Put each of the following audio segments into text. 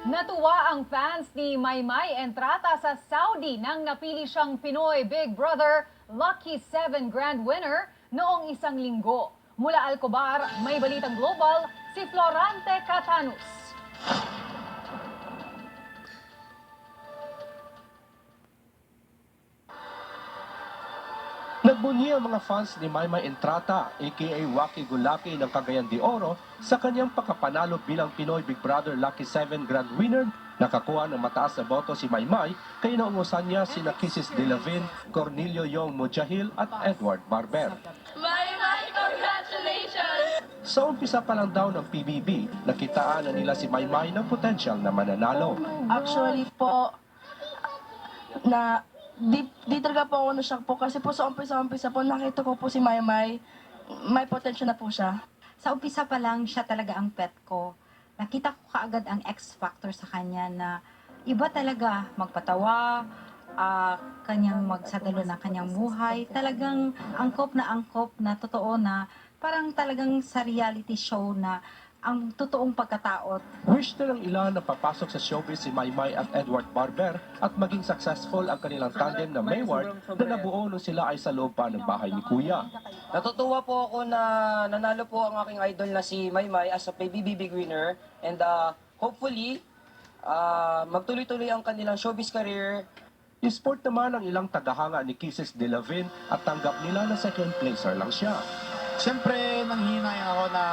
Natuwa ang fans ni Maymay Entrata sa Saudi nang napili siyang Pinoy Big Brother Lucky 7 Grand Winner noong isang linggo. Mula Alcobar, may balitang global si Florante Catanus. Nagbunyi ang mga fans ni Maymay Entrata, aka Waki Gulaki ng Cagayan de Oro, sa kanyang pagkapanalo bilang Pinoy Big Brother Lucky 7 Grand Winner. Nakakuha ng mataas na boto si Maymay, kaya naungusan niya sina Kisses De Lavin, Cornelio Yong Mujahil at Edward Barber. Maymay, congratulations! Sa umpisa pa lang daw ng PBB, nakitaan na nila si Maymay ng potensyal na mananalo. Actually po, di talaga po ako na-shock po kasi po sa umpisa po nakita ko po si Maymay, may potential na po siya. Sa umpisa pa lang siya talaga ang pet ko. Nakita ko kaagad ang X factor sa kanya na iba talaga magpatawa, kanyang magsadalo ng kanyang buhay. Talagang angkop na totoo na parang talagang sa reality show na ang totoong pagkatao. Wish na ng ilan na papasok sa showbiz si Maymay at Edward Barber at maging successful ang kanilang tandem na Mayward na nabuo nung sila ay sa loob pa ng bahay ni Kuya. Natutuwa po ako na nanalo po ang aking idol na si Maymay as a PBB Big Winner, and hopefully magtuloy-tuloy ang kanilang showbiz career. I-sport naman ang ilang tagahanga ni Kisses De Lavin at tanggap nila na second placer lang siya. Siyempre, nanghihinayang ako na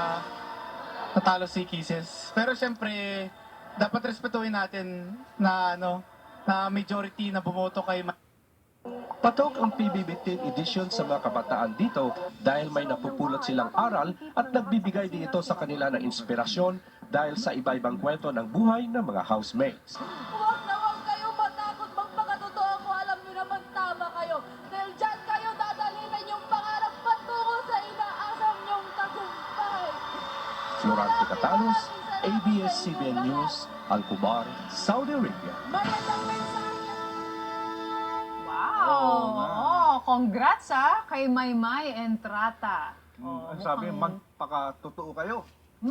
natalo si Kisses. Pero siyempre, dapat respetuhin natin na na majority na bumoto kay Patok ang PBB Teen Edition sa mga kabataan dito dahil may napupulot silang aral at nagbibigay din ito sa kanila ng inspirasyon dahil sa iba-ibang kwento ng buhay ng mga housemates. Huwag na huwag kayo matakot magpakatotoo ko. Alam nyo naman tama kayo. Dahil dyan kayo dadalinan yung pangarap patungo sa inaasam nyong tagumpay. Florante Catanus, ABS-CBN News, Alcobar, Saudi Arabia. Magandang mensahe. Wow! Congrats kay Maymay Entrata. Ang sabi, magpakatotoo kayo.